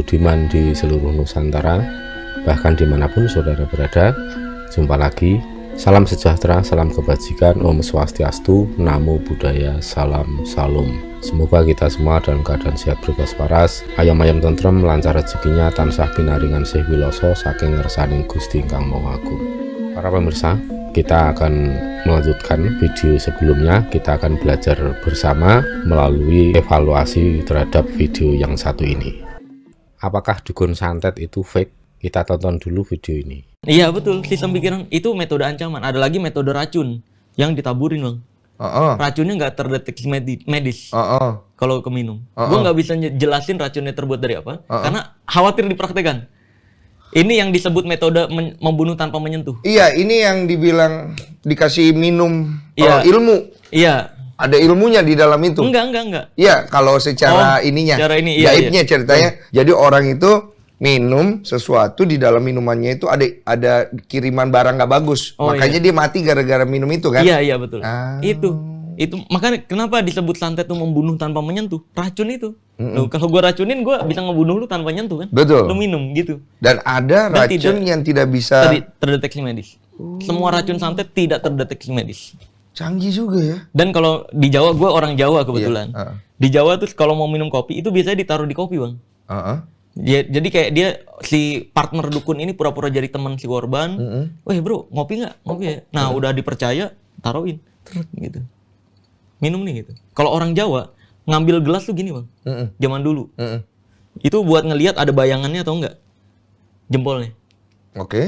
Budiman di seluruh Nusantara, bahkan dimanapun saudara berada. Jumpa lagi. Salam sejahtera, salam kebajikan, Om Swastiastu, Namo Buddhaya, salam salum. Semoga kita semua dalam keadaan sehat berkas paras, ayam-ayam tentrem, lancar rezekinya, tansah pinaringan sih wiloso, saking ngersaning Gusti ingkang Maha Agung. Para pemirsa, kita akan melanjutkan video sebelumnya. Kita akan belajar bersama melalui evaluasi terhadap video yang satu ini. Apakah dukun santet itu fake? Kita tonton dulu video ini. Iya betul, sistem pikiran itu metode ancaman. Ada lagi metode racun yang ditaburin, Bang. Racunnya nggak terdeteksi medis kalau keminum. Gue nggak bisa jelasin racunnya terbuat dari apa, karena khawatir dipraktekan. Ini yang disebut metode membunuh tanpa menyentuh. Iya, ini yang dibilang dikasih minum ilmu. Iya. Ada ilmunya di dalam itu. Enggak. Iya, kalau secara ininya, gaibnya ceritanya. Jadi orang itu minum sesuatu, di dalam minumannya itu ada kiriman barang nggak bagus, makanya dia mati gara-gara minum itu kan? Iya betul. Itu makanya kenapa disebut santet itu membunuh tanpa menyentuh, racun itu. Loh, kalau gua racunin gua bisa ngebunuh lu tanpa nyentuh kan? Betul. Lu minum gitu. Dan ada racun yang tidak bisa terdeteksi medis. Semua racun santet tidak terdeteksi medis. Canggih juga ya. Dan kalau di Jawa, gua orang Jawa kebetulan. Di Jawa tuh kalau mau minum kopi itu biasanya ditaruh di kopi, Bang. Jadi kayak dia, si partner dukun ini pura-pura jadi teman si korban. Weh bro, ngopi nggak? Ngopi ya? Nah udah dipercaya, taruhin gitu. Minum nih gitu. Kalau orang Jawa ngambil gelas tuh gini, Bang. Zaman dulu. Itu buat ngelihat ada bayangannya atau enggak jempolnya.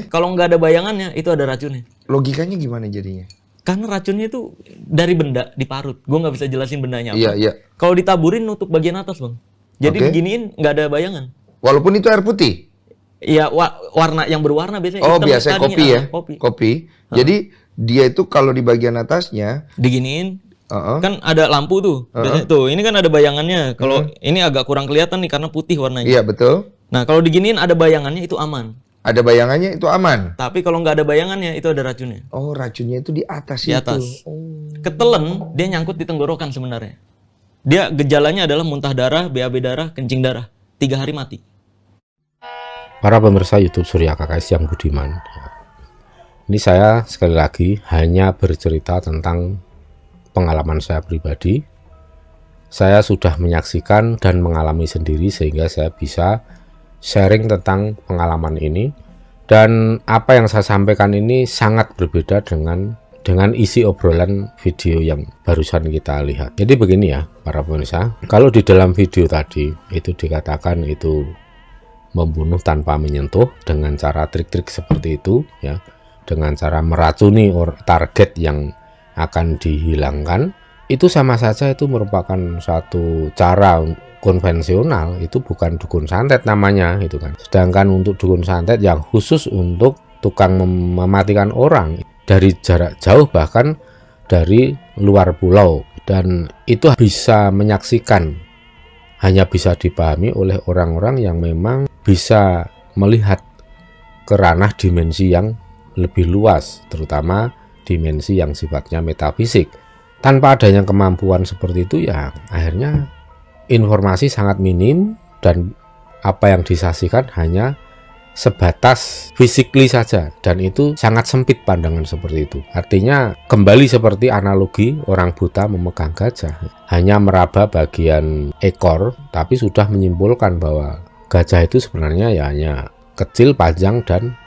Kalau nggak ada bayangannya, itu ada racunnya. Logikanya gimana jadinya? Karena racunnya itu dari benda diparut. Gue nggak bisa jelasin bendanya apa. Kalau ditaburin nutup bagian atas, Bang. Jadi diginiin nggak ada bayangan. Walaupun itu air putih? Iya, warna yang berwarna biasanya. Oh, biasanya kopi ya? Kopi. Jadi dia itu kalau di bagian atasnya diginiin, kan ada lampu tuh. Biasanya tuh, ini kan ada bayangannya. Kalau ini agak kurang kelihatan nih karena putih warnanya. Iya, betul. Nah, kalau diginiin ada bayangannya itu aman. Ada bayangannya itu aman. Tapi kalau nggak ada bayangannya itu ada racunnya. Oh, racunnya itu di atas itu. Di atas. Ketelen, dia nyangkut di tenggorokan sebenarnya. Dia gejalanya adalah muntah darah, BAB darah, kencing darah. 3 hari mati. Para pemirsa YouTube Surya KKS yang budiman, ini saya sekali lagi hanya bercerita tentang pengalaman saya pribadi. Saya sudah menyaksikan dan mengalami sendiri sehingga saya bisa sharing tentang pengalaman ini. Dan apa yang saya sampaikan ini sangat berbeda dengan isi obrolan video yang barusan kita lihat. Jadi begini ya para pemirsa, kalau di dalam video tadi itu dikatakan itu membunuh tanpa menyentuh dengan cara trik-trik seperti itu ya, dengan cara meracuni target yang akan dihilangkan, itu sama saja itu merupakan satu cara konvensional, itu bukan dukun santet namanya itu kan. Sedangkan untuk dukun santet yang khusus untuk tukang mematikan orang dari jarak jauh, bahkan dari luar pulau, dan itu bisa menyaksikan, hanya bisa dipahami oleh orang-orang yang memang bisa melihat ke ranah dimensi yang lebih luas, terutama dimensi yang sifatnya metafisik. Tanpa adanya kemampuan seperti itu ya akhirnya informasi sangat minim, dan apa yang disaksikan hanya sebatas physically saja, dan itu sangat sempit pandangan seperti itu. Artinya kembali seperti analogi orang buta memegang gajah, hanya meraba bagian ekor tapi sudah menyimpulkan bahwa gajah itu sebenarnya ya hanya kecil, panjang, dan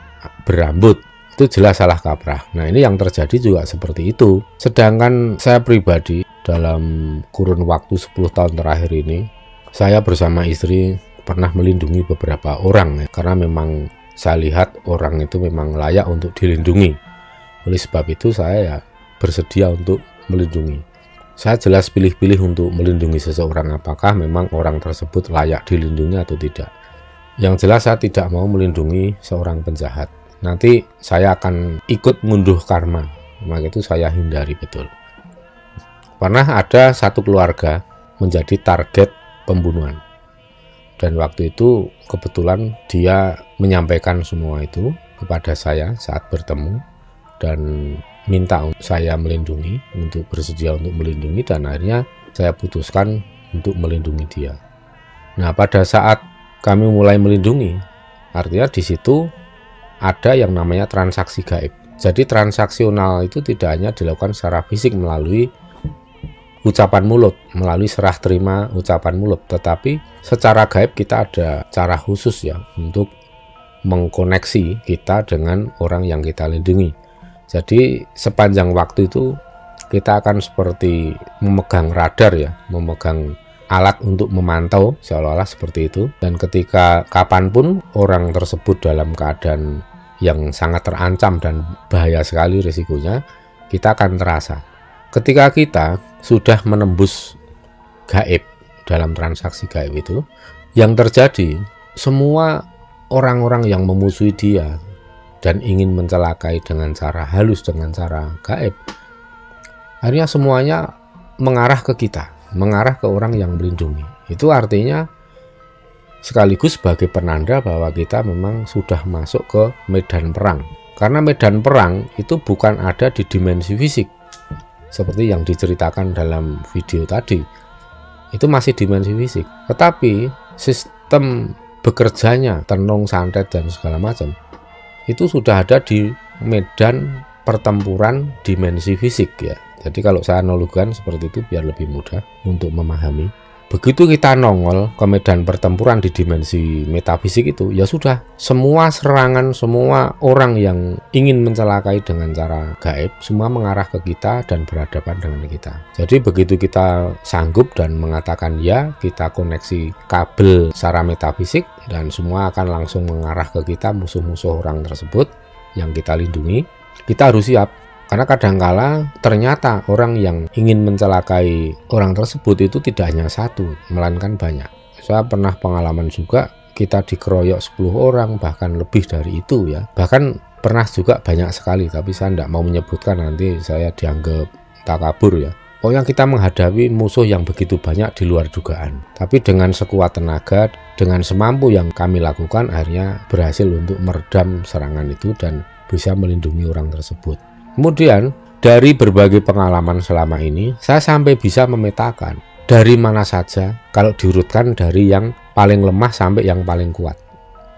berambut. Itu jelas salah kaprah. Nah ini yang terjadi juga seperti itu. Sedangkan saya pribadi dalam kurun waktu 10 tahun terakhir ini, saya bersama istri pernah melindungi beberapa orang ya, karena memang saya lihat orang itu memang layak untuk dilindungi. Oleh sebab itu saya ya bersedia untuk melindungi. Saya jelas pilih-pilih untuk melindungi seseorang, apakah memang orang tersebut layak dilindungi atau tidak. Yang jelas saya tidak mau melindungi seorang penjahat. Nanti saya akan ikut ngunduh karma, maka itu saya hindari betul. Pernah ada satu keluarga menjadi target pembunuhan. Dan waktu itu kebetulan dia menyampaikan semua itu kepada saya saat bertemu dan minta saya melindungi, untuk bersedia untuk melindungi, dan akhirnya saya putuskan untuk melindungi dia. Nah pada saat kami mulai melindungi, artinya di situ ada yang namanya transaksi gaib. Jadi transaksional itu tidak hanya dilakukan secara fisik melalui ucapan mulut, melalui serah terima ucapan mulut, tetapi secara gaib kita ada cara khusus ya untuk mengkoneksi kita dengan orang yang kita lindungi. Jadi sepanjang waktu itu kita akan seperti memegang radar ya, memegang alat untuk memantau, seolah-olah seperti itu. Dan ketika kapanpun orang tersebut dalam keadaan yang sangat terancam dan bahaya sekali risikonya, kita akan terasa. Ketika kita sudah menembus gaib dalam transaksi gaib itu, yang terjadi semua orang-orang yang memusuhi dia dan ingin mencelakai dengan cara halus, dengan cara gaib, akhirnya semuanya mengarah ke kita, mengarah ke orang yang melindungi. Itu artinya sekaligus sebagai penanda bahwa kita memang sudah masuk ke medan perang. Karena medan perang itu bukan ada di dimensi fisik seperti yang diceritakan dalam video tadi. Itu masih dimensi fisik, tetapi sistem bekerjanya, tenung, santet dan segala macam itu sudah ada di medan pertempuran dimensi fisik ya. Jadi kalau saya analogikan seperti itu biar lebih mudah untuk memahami. Begitu kita nongol ke medan pertempuran di dimensi metafisik itu, ya sudah, semua serangan, semua orang yang ingin mencelakai dengan cara gaib, semua mengarah ke kita dan berhadapan dengan kita. Jadi begitu kita sanggup dan mengatakan ya, kita koneksi kabel secara metafisik, dan semua akan langsung mengarah ke kita, musuh-musuh orang tersebut yang kita lindungi. Kita harus siap. Karena kadangkala ternyata orang yang ingin mencelakai orang tersebut itu tidak hanya satu, melainkan banyak. Saya pernah pengalaman juga, kita dikeroyok 10 orang, bahkan lebih dari itu ya. Bahkan pernah juga banyak sekali, tapi saya tidak mau menyebutkan, nanti saya dianggap takabur ya. Pokoknya kita menghadapi musuh yang begitu banyak di luar dugaan. Tapi dengan sekuat tenaga, dengan semampu yang kami lakukan, akhirnya berhasil untuk meredam serangan itu dan bisa melindungi orang tersebut. Kemudian dari berbagai pengalaman selama ini, saya sampai bisa memetakan dari mana saja kalau diurutkan dari yang paling lemah sampai yang paling kuat.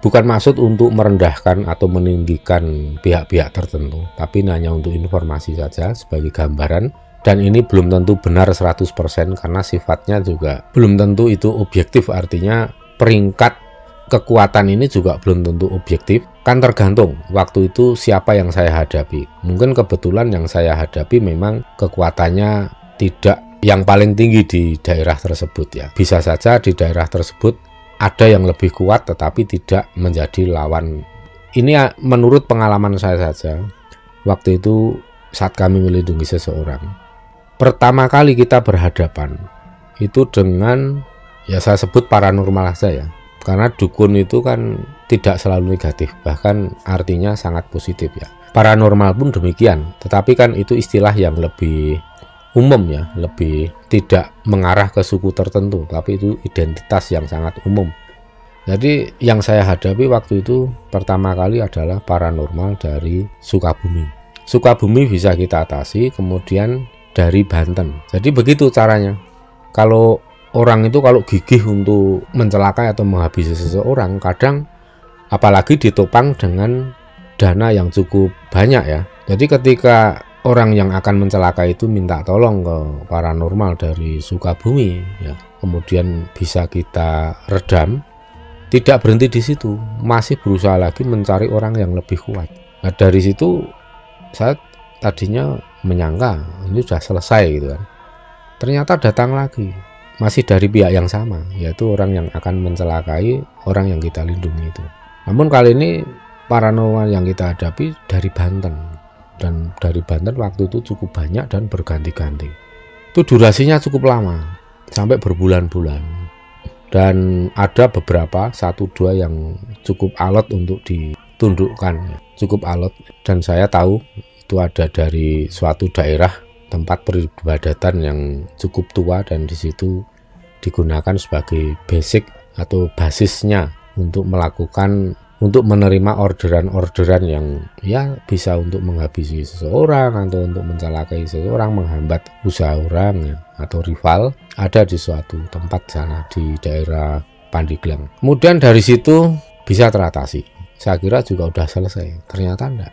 Bukan maksud untuk merendahkan atau meninggikan pihak-pihak tertentu, tapi hanya untuk informasi saja sebagai gambaran. Dan ini belum tentu benar 100% karena sifatnya juga belum tentu itu objektif, artinya peringkat kekuatan ini juga belum tentu objektif. Kan tergantung waktu itu siapa yang saya hadapi. Mungkin kebetulan yang saya hadapi memang kekuatannya tidak yang paling tinggi di daerah tersebut ya. Bisa saja di daerah tersebut ada yang lebih kuat tetapi tidak menjadi lawan. Ini menurut pengalaman saya saja. Waktu itu saat kami melindungi seseorang, pertama kali kita berhadapan itu dengan, ya saya sebut paranormal saja ya. Karena dukun itu kan tidak selalu negatif, bahkan artinya sangat positif ya. Paranormal pun demikian, tetapi kan itu istilah yang lebih umum ya, lebih tidak mengarah ke suku tertentu, tapi itu identitas yang sangat umum. Jadi yang saya hadapi waktu itu pertama kali adalah paranormal dari Sukabumi. Sukabumi bisa kita atasi, kemudian dari Banten. Jadi begitu caranya. Kalau orang itu kalau gigih untuk mencelakai atau menghabisi seseorang, kadang apalagi ditopang dengan dana yang cukup banyak ya. Jadi ketika orang yang akan mencelakai itu minta tolong ke paranormal dari Sukabumi ya, kemudian bisa kita redam, tidak berhenti di situ, masih berusaha lagi mencari orang yang lebih kuat. Nah dari situ saya tadinya menyangka ini sudah selesai gitu kan. Ternyata datang lagi, masih dari pihak yang sama, yaitu orang yang akan mencelakai orang yang kita lindungi itu. Namun kali ini paranormal yang kita hadapi dari Banten, dan dari Banten waktu itu cukup banyak dan berganti-ganti. Itu durasinya cukup lama, sampai berbulan-bulan, dan ada beberapa 1-2 yang cukup alot untuk ditundukkan, cukup alot. Dan saya tahu itu ada dari suatu daerah tempat peribadatan yang cukup tua, dan di situ digunakan sebagai basic atau basisnya untuk melakukan, untuk menerima orderan-orderan yang ya bisa untuk menghabisi seseorang atau untuk mencelakai seseorang, menghambat usaha orang ya, atau rival. Ada di suatu tempat sana di daerah Pandeglang. Kemudian dari situ bisa teratasi. Saya kira juga udah selesai. Ternyata enggak.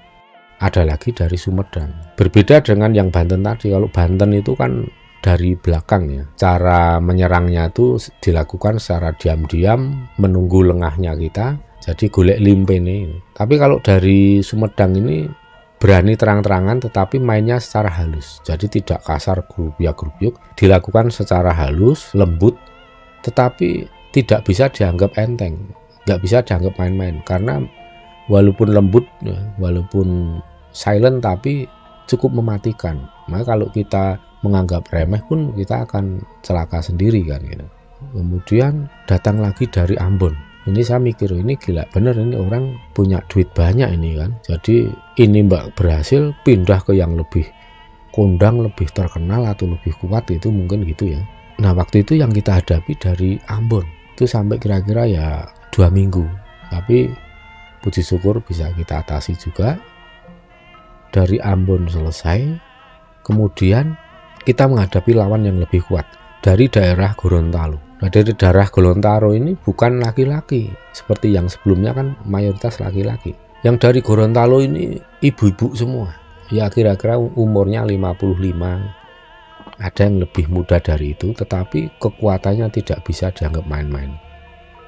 Ada lagi dari Sumedang. Berbeda dengan yang Banten tadi. Kalau Banten itu kan dari belakang ya. Cara menyerangnya itu dilakukan secara diam-diam, menunggu lengahnya kita. Jadi golek limpene. Tapi kalau dari Sumedang ini berani terang-terangan tetapi mainnya secara halus. Jadi tidak kasar grubyuk, dilakukan secara halus, lembut, tetapi tidak bisa dianggap enteng, nggak bisa dianggap main-main, karena walaupun lembut, walaupun silent, tapi cukup mematikan. Maka kalau kita menganggap remeh pun kita akan celaka sendiri kan gitu. Kemudian datang lagi dari Ambon. Ini saya mikir, ini gila bener, ini orang punya duit banyak ini kan. Jadi ini mbak berhasil pindah ke yang lebih kondang, lebih terkenal atau lebih kuat, itu mungkin gitu ya. Nah waktu itu yang kita hadapi dari Ambon itu sampai kira-kira ya 2 minggu, tapi puji syukur bisa kita atasi juga. Dari Ambon selesai, kemudian kita menghadapi lawan yang lebih kuat dari daerah Gorontalo. Nah dari daerah Gorontalo ini bukan laki-laki seperti yang sebelumnya, kan mayoritas laki-laki. Yang dari Gorontalo ini ibu-ibu semua, ya kira-kira umurnya 55. Ada yang lebih muda dari itu, tetapi kekuatannya tidak bisa dianggap main-main.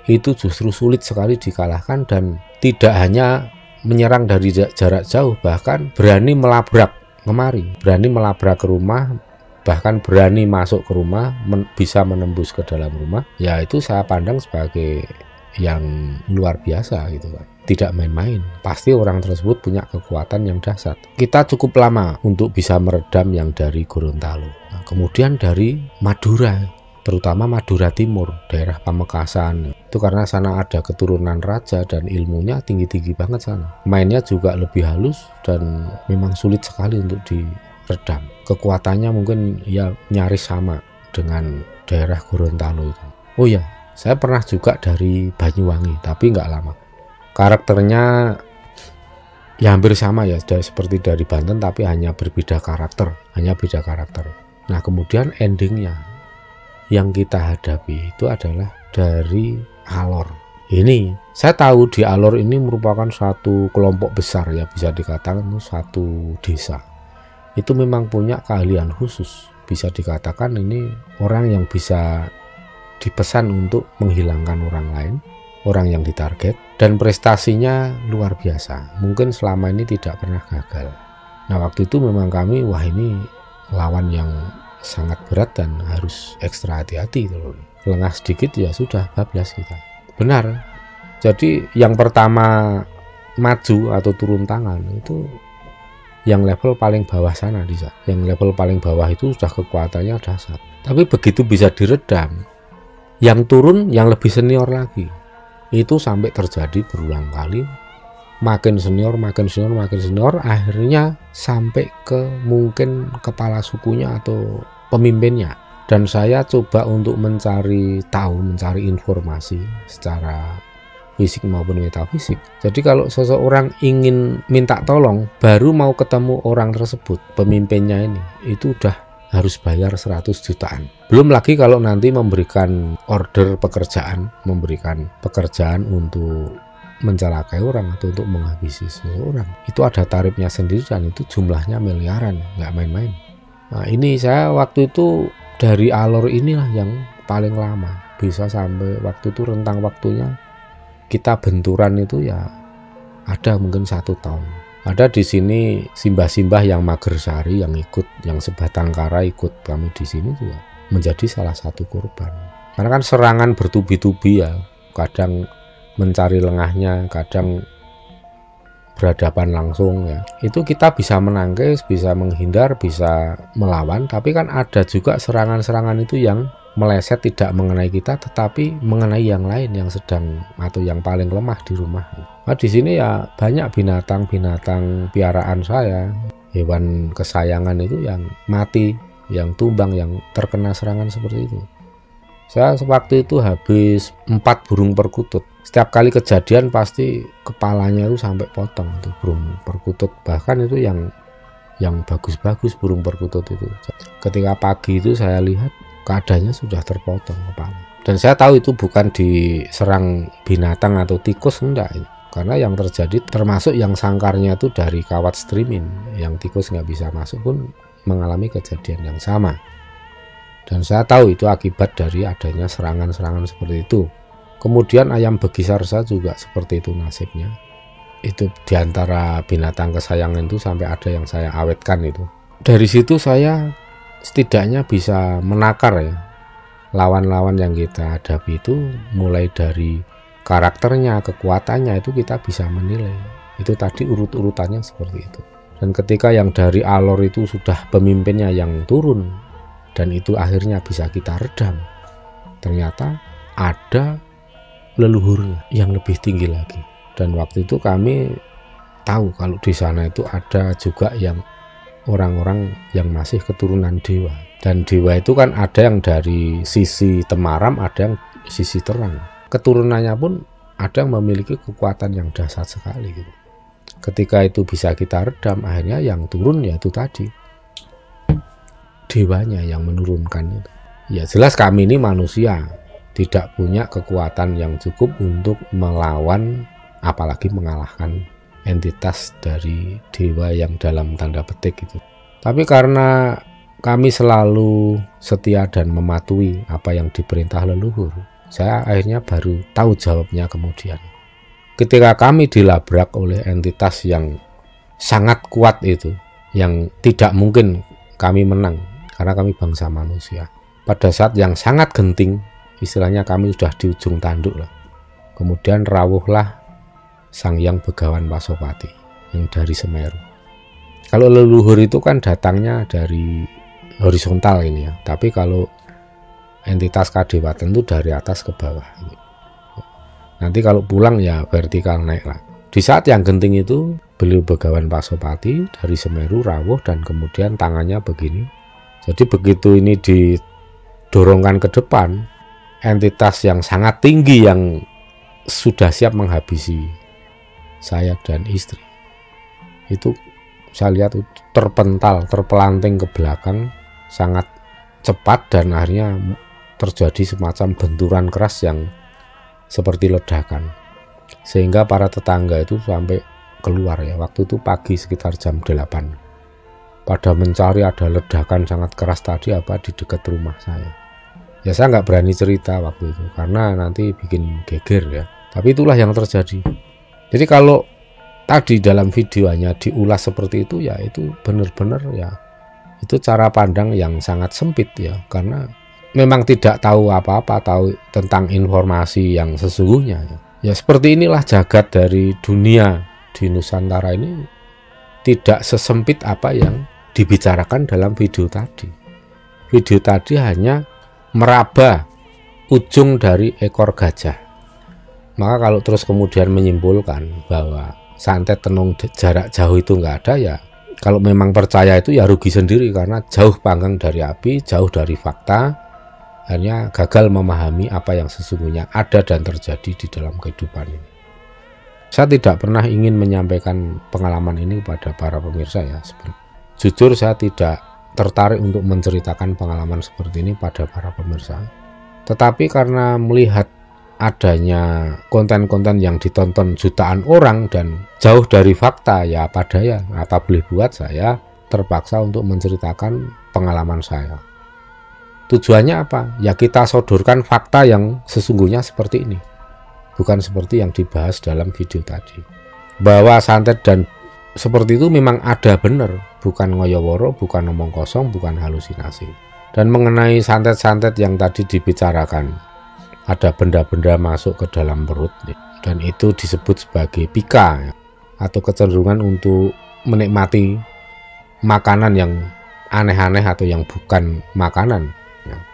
Itu justru sulit sekali dikalahkan, dan tidak hanya menyerang dari jarak jauh, bahkan berani melabrak kemari, berani melabrak ke rumah, bahkan berani masuk ke rumah, bisa menembus ke dalam rumah. Ya itu saya pandang sebagai yang luar biasa gitu kan. Tidak main-main. Pasti orang tersebut punya kekuatan yang dahsyat. Kita cukup lama untuk bisa meredam yang dari Gorontalo. Nah, kemudian dari Madura, terutama Madura Timur, daerah Pamekasan. Itu karena sana ada keturunan raja dan ilmunya tinggi-tinggi banget sana. Mainnya juga lebih halus dan memang sulit sekali untuk diredam. Kekuatannya mungkin ya nyaris sama dengan daerah Gorontalo itu. Oh ya, saya pernah juga dari Banyuwangi, tapi nggak lama. Karakternya ya hampir sama ya, seperti dari Banten, tapi hanya berbeda karakter, Nah kemudian endingnya yang kita hadapi itu adalah dari Alor. Ini saya tahu di Alor ini merupakan satu kelompok besar ya, bisa dikatakan itu satu desa. Itu memang punya keahlian khusus, bisa dikatakan ini orang yang bisa dipesan untuk menghilangkan orang lain, orang yang ditarget, dan prestasinya luar biasa. Mungkin selama ini tidak pernah gagal. Nah waktu itu memang kami, wah ini lawan yang sangat berat dan harus ekstra hati-hati. Lengah sedikit ya sudah bablas kita. Benar. Jadi yang pertama maju atau turun tangan itu yang level paling bawah sana, yang level paling bawah itu sudah kekuatannya dahsyat. Tapi begitu bisa diredam, yang turun yang lebih senior lagi. Itu sampai terjadi berulang kali, makin senior, akhirnya sampai ke mungkin kepala sukunya atau pemimpinnya. Dan saya coba untuk mencari informasi secara fisik maupun metafisik. Jadi kalau seseorang ingin minta tolong, baru mau ketemu orang tersebut, pemimpinnya ini, itu udah harus bayar 100 jutaan. Belum lagi kalau nanti memberikan order pekerjaan, memberikan pekerjaan untuk mencelakai orang atau untuk menghabisi seseorang, itu ada tarifnya sendiri dan itu jumlahnya miliaran, nggak main-main. Nah ini saya waktu itu dari Alor inilah yang paling lama, bisa sampai waktu itu rentang waktunya kita benturan itu ya ada mungkin 1 tahun. Ada di sini simbah-simbah yang Magersari yang ikut, yang sebatang kara ikut kami di sini juga menjadi salah satu korban. Karena kan serangan bertubi-tubi ya, kadang mencari lengahnya, kadang berhadapan langsung ya. Itu kita bisa menangkis, bisa menghindar, bisa melawan, tapi kan ada juga serangan-serangan itu yang meleset tidak mengenai kita tetapi mengenai yang lain yang sedang atau yang paling lemah di rumah. Nah, di sini ya banyak binatang-binatang piaraan saya, hewan kesayangan itu yang mati, yang tumbang, yang terkena serangan seperti itu. Saya sewaktu itu habis 4 burung perkutut. Setiap kali kejadian pasti kepalanya itu sampai potong itu burung perkutut. Bahkan itu yang bagus-bagus burung perkutut itu. Ketika pagi itu saya lihat keadaannya sudah terpotong kepala. Dan saya tahu itu bukan diserang binatang atau tikus, enggak. Karena yang terjadi termasuk yang sangkarnya itu dari kawat streaming, yang tikus nggak bisa masuk pun mengalami kejadian yang sama. Dan saya tahu itu akibat dari adanya serangan-serangan seperti itu. Kemudian ayam begisarsa juga seperti itu nasibnya. Itu diantara binatang kesayangan itu sampai ada yang saya awetkan itu. Dari situ saya setidaknya bisa menakar ya, lawan-lawan yang kita hadapi itu mulai dari karakternya, kekuatannya itu kita bisa menilai. Itu tadi urut-urutannya seperti itu. Dan ketika yang dari alor itu sudah pemimpinnya yang turun dan itu akhirnya bisa kita redam, ternyata ada leluhurnya yang lebih tinggi lagi. Dan waktu itu kami tahu kalau di sana itu ada juga yang orang-orang yang masih keturunan dewa. Dan dewa itu kan ada yang dari sisi temaram, ada yang sisi terang. Keturunannya pun ada yang memiliki kekuatan yang dahsyat sekali gitu. Ketika itu bisa kita redam, akhirnya yang turun ya itu tadi dewanya yang menurunkan itu. Ya jelas kami ini manusia tidak punya kekuatan yang cukup untuk melawan, apalagi mengalahkan entitas dari dewa yang dalam tanda petik itu. Tapi karena kami selalu setia dan mematuhi apa yang diperintah leluhur, saya akhirnya baru tahu jawabnya kemudian. Ketika kami dilabrak oleh entitas yang sangat kuat itu, yang tidak mungkin kami menang karena kami bangsa manusia. Pada saat yang sangat genting, istilahnya kami sudah di ujung tanduk lah. Kemudian rawuhlah Sang Hyang Begawan Pasopati yang dari Semeru. Kalau leluhur itu kan datangnya dari horizontal ini ya, tapi kalau entitas kadewatan itu dari atas ke bawah. Nanti kalau pulang ya vertikal naik lah. Di saat yang genting itu beliau Begawan Pasopati dari Semeru rawuh dan kemudian tangannya begini. Jadi begitu ini didorongkan ke depan, entitas yang sangat tinggi yang sudah siap menghabisi saya dan istri itu saya lihat terpental, terpelanting ke belakang sangat cepat dan akhirnya terjadi semacam benturan keras yang seperti ledakan, sehingga para tetangga itu sampai keluar ya. Waktu itu pagi sekitar jam 8 pada mencari ada ledakan sangat keras tadi apa di dekat rumah saya. Ya saya nggak berani cerita waktu itu karena nanti bikin geger ya, tapi itulah yang terjadi. Jadi kalau tadi dalam videonya diulas seperti itu ya, itu benar-benar ya itu cara pandang yang sangat sempit ya, karena memang tidak tahu apa-apa, tahu tentang informasi yang sesungguhnya ya. Ya seperti inilah jagat dari dunia di Nusantara ini, tidak sesempit apa yang dibicarakan dalam video tadi. Video tadi hanya meraba ujung dari ekor gajah. Maka kalau terus kemudian menyimpulkan bahwa santet tenung jarak jauh itu nggak ada ya, kalau memang percaya itu ya rugi sendiri karena jauh panggang dari api, jauh dari fakta, hanya gagal memahami apa yang sesungguhnya ada dan terjadi di dalam kehidupan ini. Saya tidak pernah ingin menyampaikan pengalaman ini kepada para pemirsa ya. Jujur saya tidak tertarik untuk menceritakan pengalaman seperti ini pada para pemirsa. Tetapi karena melihat adanya konten-konten yang ditonton jutaan orang dan jauh dari fakta ya apa daya, apa boleh buat, saya terpaksa untuk menceritakan pengalaman saya. Tujuannya apa? Ya kita sodorkan fakta yang sesungguhnya seperti ini, bukan seperti yang dibahas dalam video tadi. Bahwa santet dan seperti itu memang ada benar, bukan ngoyoworo, bukan omong kosong, bukan halusinasi. Dan mengenai santet-santet yang tadi dibicarakan, ada benda-benda masuk ke dalam perut dan itu disebut sebagai pika atau kecenderungan untuk menikmati makanan yang aneh-aneh atau yang bukan makanan.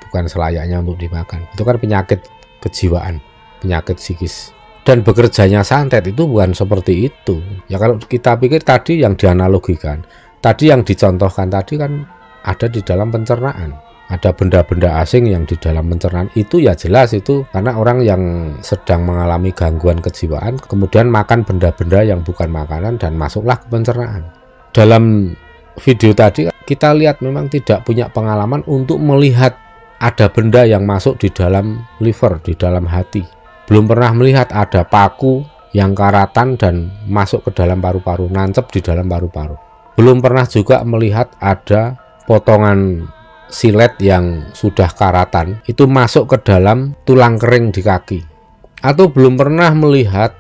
Bukan selayaknya untuk dimakan. Itu kan penyakit kejiwaan, penyakit psikis. Dan bekerjanya santet itu bukan seperti itu. Ya kalau kita pikir tadi yang dianalogikan, tadi yang dicontohkan tadi kan ada di dalam pencernaan. Ada benda-benda asing yang di dalam pencernaan itu ya jelas itu karena orang yang sedang mengalami gangguan kejiwaan kemudian makan benda-benda yang bukan makanan dan masuklah ke pencernaan. Dalam video tadi kita lihat memang tidak punya pengalaman untuk melihat ada benda yang masuk di dalam liver, di dalam hati. Belum pernah melihat ada paku yang karatan dan masuk ke dalam paru-paru, nancep di dalam paru-paru. Belum pernah juga melihat ada potongan silet yang sudah karatan itu masuk ke dalam tulang kering di kaki. Atau belum pernah melihat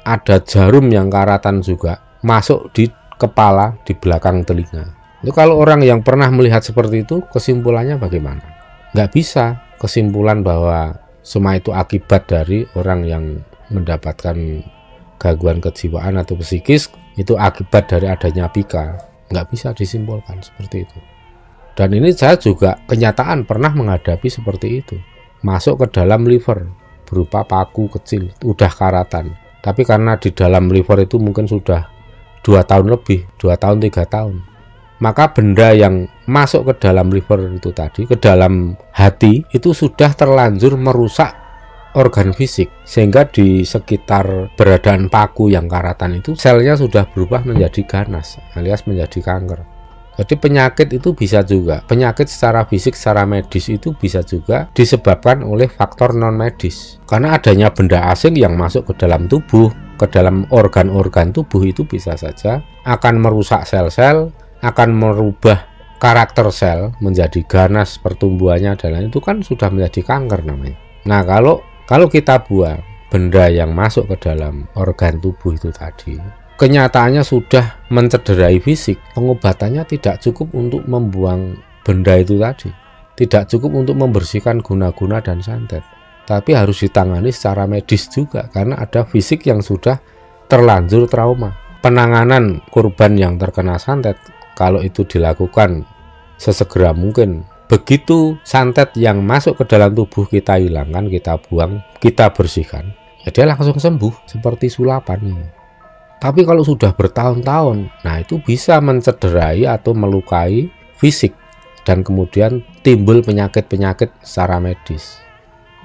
ada jarum yang karatan juga masuk di kepala, di belakang telinga. Itu kalau orang yang pernah melihat seperti itu, kesimpulannya bagaimana? Nggak bisa kesimpulan bahwa semua itu akibat dari orang yang mendapatkan gangguan kejiwaan atau psikis, itu akibat dari adanya pika. Nggak bisa disimpulkan seperti itu. Dan ini saya juga kenyataan pernah menghadapi seperti itu. Masuk ke dalam liver berupa paku kecil, udah karatan. Tapi karena di dalam liver itu mungkin sudah 2 tahun lebih, 2 tahun 3 tahun. Maka benda yang masuk ke dalam liver itu tadi, ke dalam hati, itu sudah terlanjur merusak organ fisik. Sehingga di sekitar beradaan paku yang karatan itu, selnya sudah berubah menjadi ganas, alias menjadi kanker. Jadi penyakit itu bisa juga, penyakit secara fisik, secara medis itu bisa juga disebabkan oleh faktor non medis. Karena adanya benda asing yang masuk ke dalam tubuh, ke dalam organ-organ tubuh itu bisa saja akan merusak sel-sel, akan merubah karakter sel menjadi ganas pertumbuhannya, dan itu kan sudah menjadi kanker namanya. Nah, kalau kita buang benda yang masuk ke dalam organ tubuh itu tadi, kenyataannya sudah mencederai fisik, pengobatannya tidak cukup untuk membuang benda itu tadi, tidak cukup untuk membersihkan guna-guna dan santet, tapi harus ditangani secara medis juga, karena ada fisik yang sudah terlanjur trauma. Penanganan korban yang terkena santet, kalau itu dilakukan sesegera mungkin, begitu santet yang masuk ke dalam tubuh kita hilangkan, kita buang, kita bersihkan, ya dia langsung sembuh seperti sulapan ini. Tapi kalau sudah bertahun-tahun, nah itu bisa mencederai atau melukai fisik, dan kemudian timbul penyakit-penyakit secara medis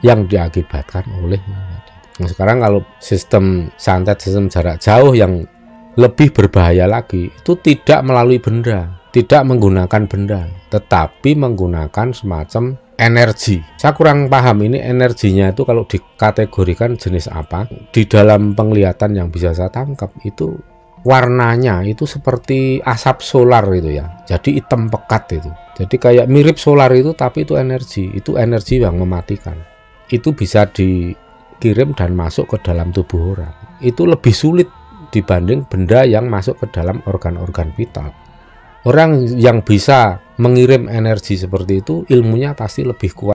yang diakibatkan oleh. Nah, sekarang kalau sistem santet, sistem jarak jauh yang lebih berbahaya lagi, itu tidak melalui benda, tidak menggunakan benda, tetapi menggunakan semacam energi. Saya kurang paham ini energinya itu kalau dikategorikan jenis apa. Di dalam penglihatan yang bisa saya tangkap itu warnanya itu seperti asap solar itu ya. Jadi hitam pekat itu. Jadi kayak mirip solar itu, tapi itu energi yang mematikan. Itu bisa dikirim dan masuk ke dalam tubuh orang. Itu lebih sulit dibanding benda yang masuk ke dalam organ-organ vital. Orang yang bisa mengirim energi seperti itu ilmunya pasti lebih kuat.